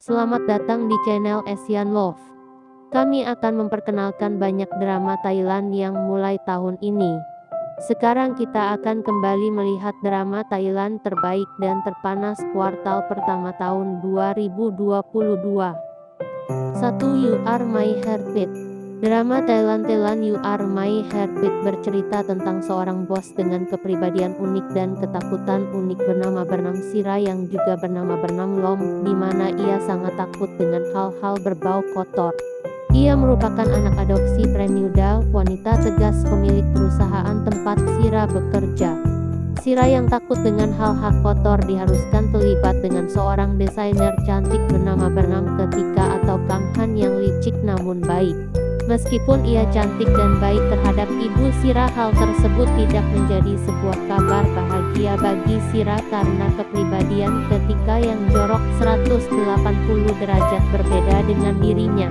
Selamat datang di channel Asian Love. Kami akan memperkenalkan banyak drama Thailand yang mulai tahun ini. Sekarang kita akan kembali melihat drama Thailand terbaik dan terpanas kuartal pertama tahun 2022. 1. You Are My Heartbeat. Drama Thailand You Are My Heartbeat bercerita tentang seorang bos dengan kepribadian unik dan ketakutan unik bernama Bernam Sira yang juga bernama Bernam Lom, di mana ia sangat takut dengan hal-hal berbau kotor. Ia merupakan anak adopsi Premiuda, wanita tegas pemilik perusahaan tempat Sira bekerja. Sira yang takut dengan hal-hal kotor diharuskan terlibat dengan seorang desainer cantik bernama Bernam ketika atau Kang Han yang licik namun baik. Meskipun ia cantik dan baik terhadap ibu Sira, hal tersebut tidak menjadi sebuah kabar bahagia bagi Sira karena kepribadian ketika yang jorok 180 derajat berbeda dengan dirinya.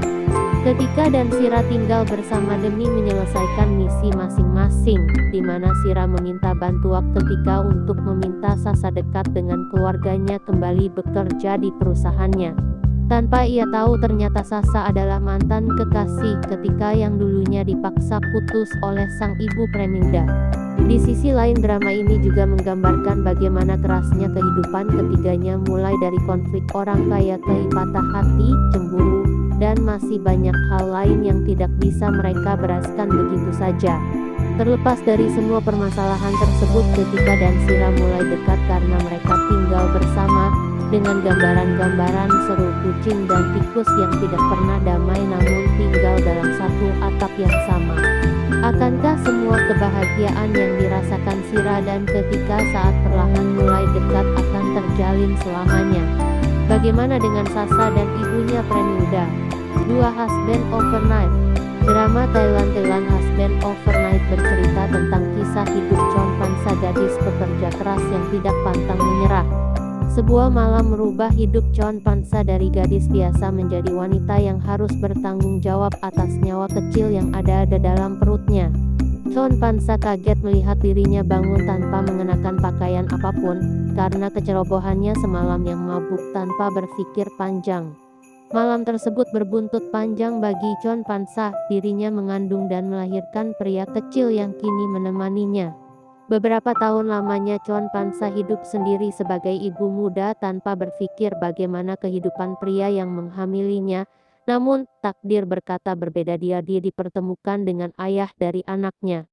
Ketika dan Sira tinggal bersama demi menyelesaikan misi masing-masing, di mana Sira meminta bantuan ketika untuk meminta Sasa dekat dengan keluarganya kembali bekerja di perusahaannya. Tanpa ia tahu ternyata Sasa adalah mantan kekasih ketika yang dulunya dipaksa putus oleh sang ibu Premiuda. Di sisi lain, drama ini juga menggambarkan bagaimana kerasnya kehidupan ketiganya, mulai dari konflik orang kaya ke patah hati, cemburu, dan masih banyak hal lain yang tidak bisa mereka bereskan begitu saja. Terlepas dari semua permasalahan tersebut, ketika dan Sira mulai dekat karena mereka tinggal bersama, dengan gambaran-gambaran seru kucing dan tikus yang tidak pernah damai namun tinggal dalam satu atap yang sama. Akankah semua kebahagiaan yang dirasakan Sira dan ketika saat perlahan mulai dekat akan terjalin selamanya? Bagaimana dengan Sasa dan ibunya Premiuda? 2. Husband Overnight. Drama Thailand Husband Overnight bercerita tentang kisah hidup Chon Pansa, gadis pekerja keras yang tidak pantang menyerah. Sebuah malam merubah hidup Chon Pansa dari gadis biasa menjadi wanita yang harus bertanggung jawab atas nyawa kecil yang ada dalam perutnya. Chon Pansa kaget melihat dirinya bangun tanpa mengenakan pakaian apapun, karena kecerobohannya semalam yang mabuk tanpa berpikir panjang. Malam tersebut berbuntut panjang bagi Chon Pansa, dirinya mengandung dan melahirkan pria kecil yang kini menemaninya. Beberapa tahun lamanya Chon Pansa hidup sendiri sebagai ibu muda tanpa berpikir bagaimana kehidupan pria yang menghamilinya. Namun, takdir berkata berbeda, dia dipertemukan dengan ayah dari anaknya.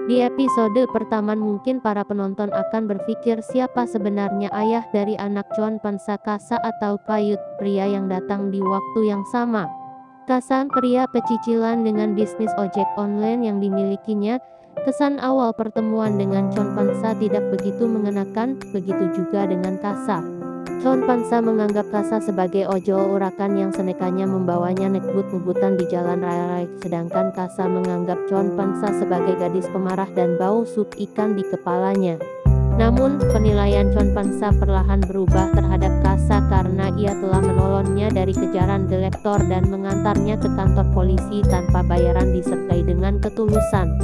Di episode pertama mungkin para penonton akan berpikir siapa sebenarnya ayah dari anak Chon Pansa, Kasa atau Payut, pria yang datang di waktu yang sama. Kasa, pria pecicilan dengan bisnis ojek online yang dimilikinya. Kesan awal pertemuan dengan Chon Pansa tidak begitu mengenakan, begitu juga dengan Kasa. Chon Pansa menganggap Kasa sebagai ojol urakan yang senekanya membawanya ngebut-ngebutan di jalan raya, sedangkan Kasa menganggap Chon Pansa sebagai gadis pemarah dan bau sup ikan di kepalanya. Namun, penilaian Chon Pansa perlahan berubah terhadap Kasa karena ia telah menolongnya dari kejaran delektor dan mengantarnya ke kantor polisi tanpa bayaran disertai dengan ketulusan.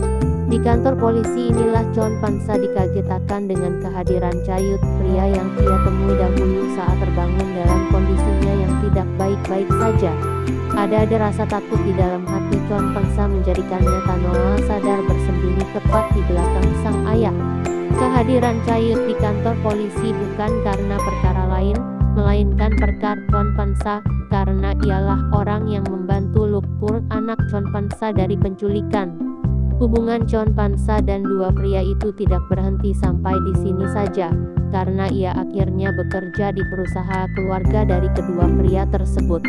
Di kantor polisi inilah Chon Pansa dikagetkan dengan kehadiran Chayut, pria yang ia temui dahulu saat terbangun dalam kondisinya yang tidak baik-baik saja. Ada rasa takut di dalam hati Chon Pansa menjadikannya Tanoa sadar bersembunyi tepat di belakang sang ayah. Kehadiran Chayut di kantor polisi bukan karena perkara lain, melainkan perkara Chon Pansa, karena ialah orang yang membantu Lukpur, anak Chon Pansa, dari penculikan. Hubungan Chon Pansa dan dua pria itu tidak berhenti sampai di sini saja, karena ia akhirnya bekerja di perusahaan keluarga dari kedua pria tersebut.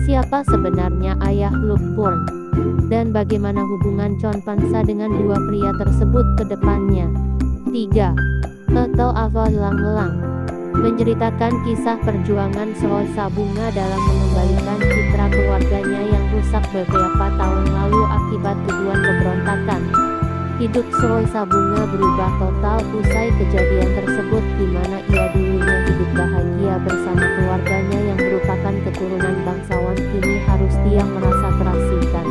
Siapa sebenarnya ayah Lukpur? Dan bagaimana hubungan Chon Pansa dengan dua pria tersebut ke depannya? 3. Hotel Ava Hilang-Hilang menceritakan kisah perjuangan Soi Sabunga dalam mengembalikan citra keluarganya yang rusak beberapa tahun lalu akibat tuduhan pemberontakan. Hidup Soi Sabunga berubah total usai kejadian tersebut, di mana ia dulunya hidup bahagia bersama keluarganya yang merupakan keturunan bangsawan, kini harus dia merasa terasingkan.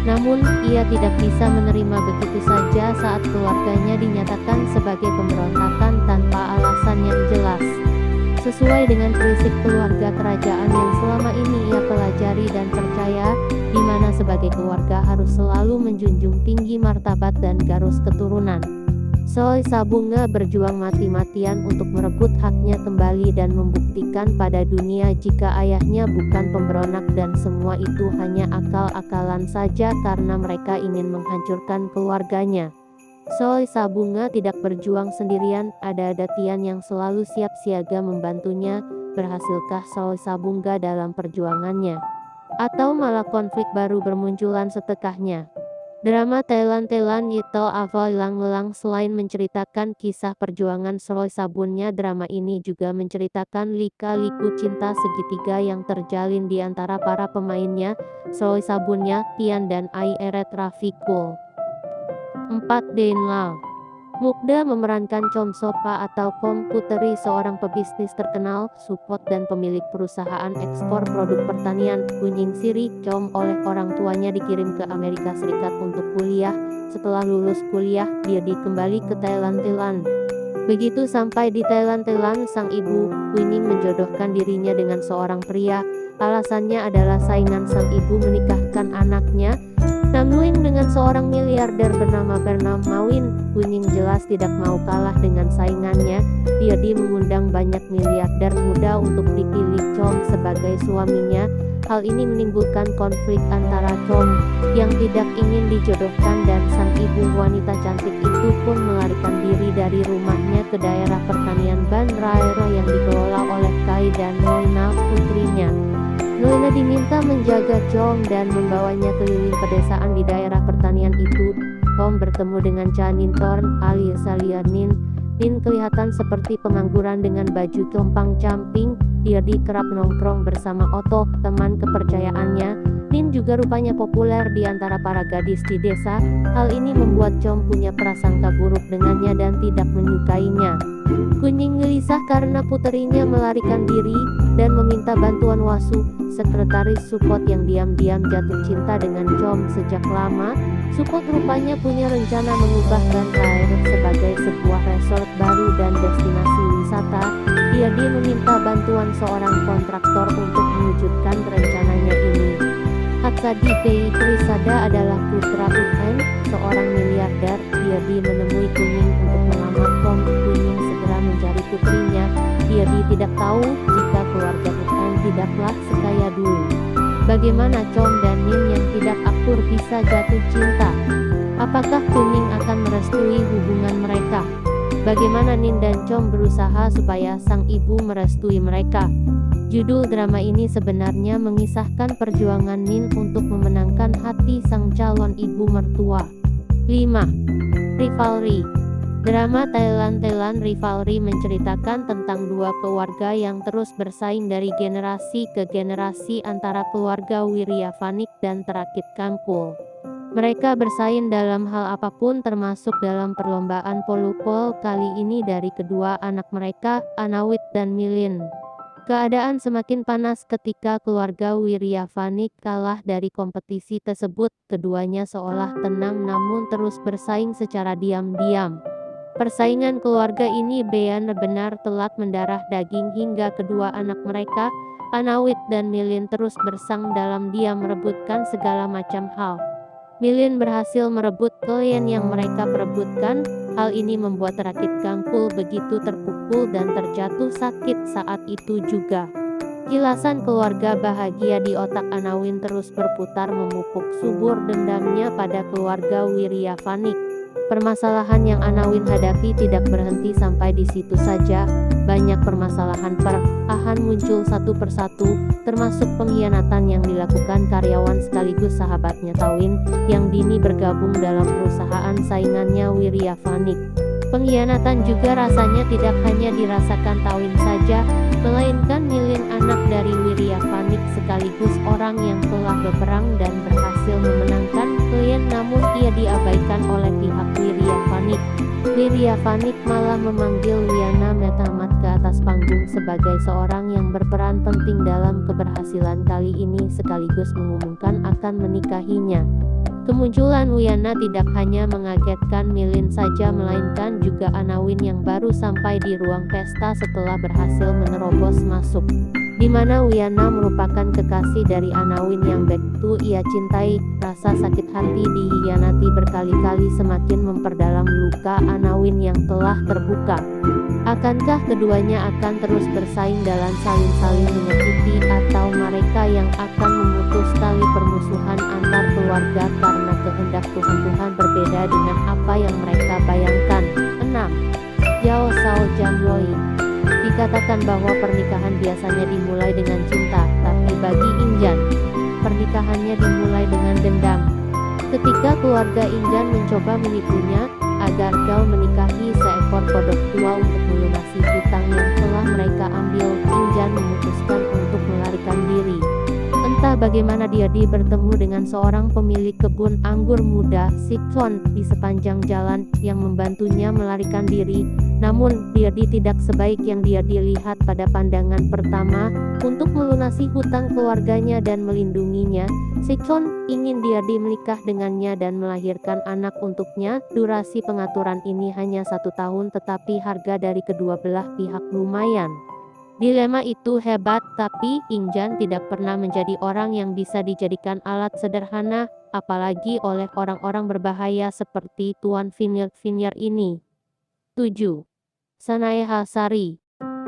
Namun, ia tidak bisa menerima begitu saja saat keluarganya dinyatakan sebagai pemberontakan tanpa alasan yang jelas. Sesuai dengan prinsip keluarga kerajaan yang selama ini ia pelajari dan percaya, di mana sebagai keluarga harus selalu menjunjung tinggi martabat dan garis keturunan. Choi Sabunga berjuang mati-matian untuk merebut haknya kembali dan membuktikan pada dunia jika ayahnya bukan pemberontak dan semua itu hanya akal-akalan saja karena mereka ingin menghancurkan keluarganya. Choi Sabunga tidak berjuang sendirian, ada Tian yang selalu siap siaga membantunya. Berhasilkah Choi Sabunga dalam perjuangannya? Atau malah konflik baru bermunculan setelahnya? Drama Thailand Yito Avoy Lang Lang selain menceritakan kisah perjuangan Choi Sabunga, drama ini juga menceritakan lika-liku cinta segitiga yang terjalin di antara para pemainnya, Choi Sabunga, Tian dan Ai Eret Rafiqul. 4. Dain Lau. Mukda memerankan Chom Sopa atau Kom Puteri, seorang pebisnis terkenal, support dan pemilik perusahaan ekspor produk pertanian. Kunying Siri Chom oleh orang tuanya dikirim ke Amerika Serikat untuk kuliah. Setelah lulus kuliah, dia kembali ke Thailand. Begitu sampai di Thailand, sang ibu, Kunying menjodohkan dirinya dengan seorang pria. Alasannya adalah saingan sang ibu menikahkan anaknya Nam Nguyen dengan seorang miliarder bernama Bernam Mawin. Kunying jelas tidak mau kalah dengan saingannya. Dia mengundang banyak miliarder muda untuk dipilih Chom sebagai suaminya. Hal ini menimbulkan konflik antara Chom yang tidak ingin dijodohkan dan sang ibu wanita cantik itu pun melarikan diri dari rumahnya ke daerah pertanian Ban Raero yang dikelola oleh Kai dan Noina, putrinya. Noina diminta menjaga Chom dan membawanya keliling pedesaan di daerah pertanian itu. Chom bertemu dengan Cha Nin Thorn alias Nin. Nin kelihatan seperti pengangguran dengan baju compang camping. Dia kerap nongkrong bersama Otto, teman kepercayaannya. Nin juga rupanya populer di antara para gadis di desa. Hal ini membuat Chom punya prasangka buruk dengannya dan tidak menyukainya. Kunying gelisah karena puterinya melarikan diri dan meminta bantuan Wasu, sekretaris Supot yang diam-diam jatuh cinta dengan Chom sejak lama. Supot rupanya punya rencana mengubah Ban Raero sebagai sebuah resort baru dan destinasi wisata. Dia meminta bantuan seorang kontraktor untuk mewujudkan rencananya ini. Hatsadi Pei Trisada adalah putra Uthen, seorang miliarder. Dia menemui Kunying untuk melamar Chom. Kunying segera mencari putrinya. Dia tidak tahu jika keluarga Uthen tidaklah sekaya dulu. Bagaimana Chom dan Nin yang tidak akur bisa jatuh cinta? Apakah Kunying akan merestui hubungan mereka? Bagaimana Nin dan Chom berusaha supaya sang ibu merestui mereka? Judul drama ini sebenarnya mengisahkan perjuangan Nin untuk memenangkan hati sang calon ibu mertua. 5. Rivalry. Drama Thailand Rivalry menceritakan tentang dua keluarga yang terus bersaing dari generasi ke generasi antara keluarga Wiryavanik dan Terakit Kangkul. Mereka bersaing dalam hal apapun termasuk dalam perlombaan polupol kali ini dari kedua anak mereka, Anawit dan Milin. Keadaan semakin panas ketika keluarga Wiryavanik kalah dari kompetisi tersebut. Keduanya seolah tenang namun terus bersaing secara diam-diam. Persaingan keluarga ini benar-benar telat mendarah daging hingga kedua anak mereka, Anawit dan Milin terus bersang dalam diam merebutkan segala macam hal. Milin berhasil merebut klien yang mereka perebutkan. Hal ini membuat Terakit Kangkul begitu terpukul dan terjatuh sakit saat itu juga. Kilasan keluarga bahagia di otak Anawin terus berputar memupuk subur dendamnya pada keluarga Wiryavanik. Permasalahan yang Anawin hadapi tidak berhenti sampai di situ saja. Banyak permasalahan perlahan muncul satu persatu, termasuk pengkhianatan yang dilakukan karyawan sekaligus sahabatnya Tawin, yang bergabung dalam perusahaan saingannya Wiryavanik. Pengkhianatan juga rasanya tidak hanya dirasakan Tawin saja, melainkan Milin, anak dari Wiryavanik sekaligus orang yang telah berperang dan berhasil memenangkan klien, namun ia diabaikan oleh pihak Wiryavanik. Wiryavanik malah memanggil Wiana Metamat ke atas panggung sebagai seorang yang berperan penting dalam keberhasilan kali ini sekaligus mengumumkan akan menikahinya. Kemunculan Wiyana tidak hanya mengagetkan Milin saja melainkan juga Anawin yang baru sampai di ruang pesta setelah berhasil menerobos masuk. Di mana Wiyana merupakan kekasih dari Anawin yang begitu ia cintai. Rasa sakit hati dihianati berkali-kali semakin memperdalam luka Anawin yang telah terbuka. Akankah keduanya akan terus bersaing dalam saling-saling menyakiti, atau mereka yang akan memutus tali permusuhan antar keluarga karena kehendak Tuhan berbeda dengan apa yang mereka bayangkan? 6. Yao Sao Jam Loi. Dikatakan bahwa pernikahan biasanya dimulai dengan cinta, tapi bagi Injan, pernikahannya dimulai dengan dendam. Ketika keluarga Injan mencoba menipunya agar Gao menikahi seekor kodok tua untuk melunasi hutang yang telah mereka ambil, Injan memutuskan untuk melarikan diri. Entah bagaimana dia bertemu dengan seorang pemilik kebun anggur muda, Sikon, di sepanjang jalan, yang membantunya melarikan diri. Namun, dia tidak sebaik yang dia dilihat pada pandangan pertama. Untuk melunasi hutang keluarganya dan melindunginya, Sikon ingin dia menikah dengannya dan melahirkan anak untuknya. Durasi pengaturan ini hanya 1 tahun, tetapi harga dari kedua belah pihak lumayan. Dilema itu hebat, tapi Injan tidak pernah menjadi orang yang bisa dijadikan alat sederhana, apalagi oleh orang-orang berbahaya seperti Tuan Vineyard ini. 7. Sanaeha Sari.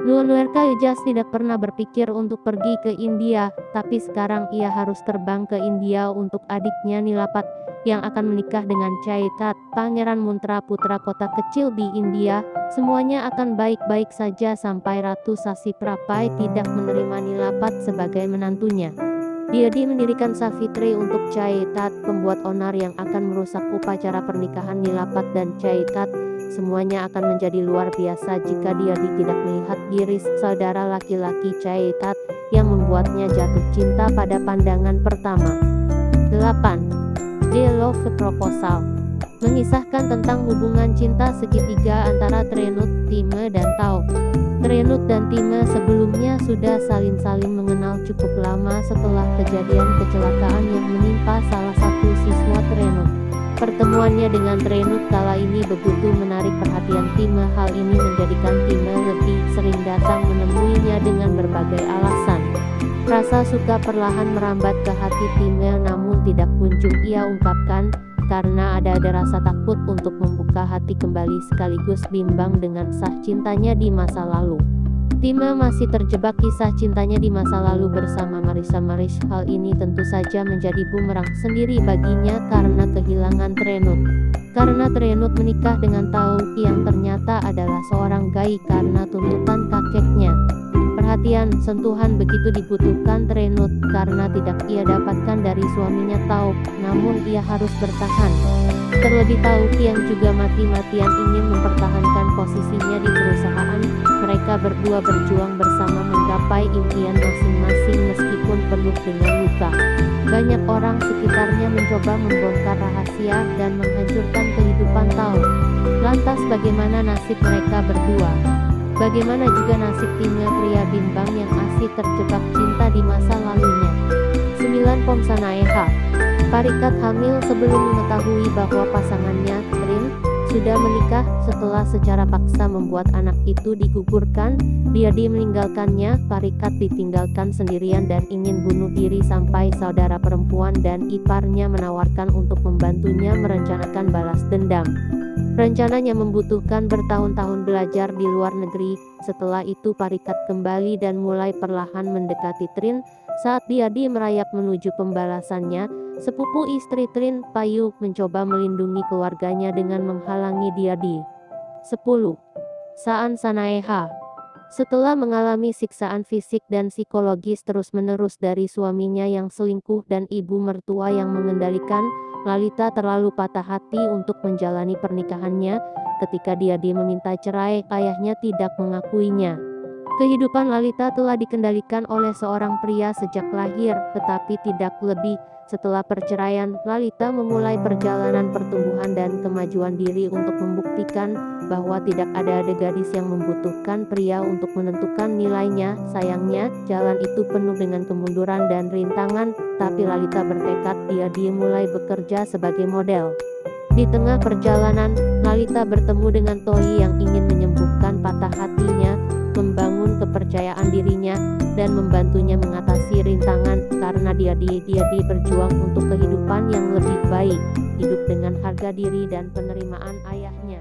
Nunuerka Ijas tidak pernah berpikir untuk pergi ke India, tapi sekarang ia harus terbang ke India untuk adiknya Nilapat, yang akan menikah dengan Chaitat, Pangeran Muntra putra kota kecil di India. Semuanya akan baik-baik saja sampai Ratu Sasi Prapai tidak menerima Nilapat sebagai menantunya. Dia mendirikan Savitri untuk Chaitat, pembuat onar yang akan merusak upacara pernikahan Nilapat dan Chaitat. Semuanya akan menjadi luar biasa jika dia tidak melihat diri saudara laki-laki Chaitat yang membuatnya jatuh cinta pada pandangan pertama. 8. The Love Proposal. Mengisahkan tentang hubungan cinta segitiga antara Trenut, Time, dan Tao. Trenut dan Time sebelumnya sudah saling mengenal cukup lama setelah kejadian kecelakaan yang menimpa salah satu siswa Trenut. Pertemuannya dengan Trenut kala ini begitu menarik perhatian Time. Hal ini menjadikan Time lebih sering datang menemuinya dengan berbagai alasan. Rasa suka perlahan merambat ke hati Time, namun tidak kunjung ia ungkapkan, karena ada rasa takut untuk membuka hati kembali sekaligus bimbang dengan sah cintanya di masa lalu. Time masih terjebak kisah cintanya di masa lalu bersama Marisa Marish. Hal ini tentu saja menjadi bumerang sendiri baginya karena kehilangan Trenut. Karena Trenut menikah dengan Tao yang ternyata adalah seorang gai karena tuntutan kakeknya. Perhatian, sentuhan begitu dibutuhkan Trenut karena tidak ia dapatkan dari suaminya Tao, namun ia harus bertahan. Terlebih Tao yang juga mati-matian ingin mempertahankan posisinya di perusahaan. Mereka berdua berjuang bersama menggapai impian masing-masing meskipun penuh dengan luka. Banyak orang sekitarnya mencoba membongkar rahasia dan menghancurkan kehidupan Tao. Lantas bagaimana nasib mereka berdua? Bagaimana juga nasib Time, pria bimbang yang asik terjebak cinta di masa lalunya? 9. Pom Sanaeha. Parikat hamil sebelum mengetahui bahwa pasangannya, Trin, sudah menikah. Setelah secara paksa membuat anak itu digugurkan, dia meninggalkannya. Parikat ditinggalkan sendirian dan ingin bunuh diri sampai saudara perempuan dan iparnya menawarkan untuk membantunya merencanakan balas dendam. Rencananya membutuhkan bertahun-tahun belajar di luar negeri. Setelah itu Parikat kembali dan mulai perlahan mendekati Trin. Saat dia merayap menuju pembalasannya, sepupu istri Trin, Payu, mencoba melindungi keluarganya dengan menghalangi dia. 10. Saan Sanaeha. Setelah mengalami siksaan fisik dan psikologis terus-menerus dari suaminya yang selingkuh dan ibu mertua yang mengendalikan, Lalita terlalu patah hati untuk menjalani pernikahannya. Ketika dia meminta cerai, ayahnya tidak mengakuinya. Kehidupan Lalita telah dikendalikan oleh seorang pria sejak lahir, tetapi tidak lebih. Setelah perceraian, Lalita memulai perjalanan pertumbuhan dan kemajuan diri untuk membuktikan bahwa tidak ada gadis yang membutuhkan pria untuk menentukan nilainya. Sayangnya, jalan itu penuh dengan kemunduran dan rintangan, tapi Lalita bertekad dia mulai bekerja sebagai model. Di tengah perjalanan, Lalita bertemu dengan Tohii yang ingin menyembuhkan patah hatinya, membangun kepercayaan dirinya, dan membantunya mengatasi rintangan. Karena dia berjuang untuk kehidupan yang lebih baik, hidup dengan harga diri dan penerimaan ayahnya.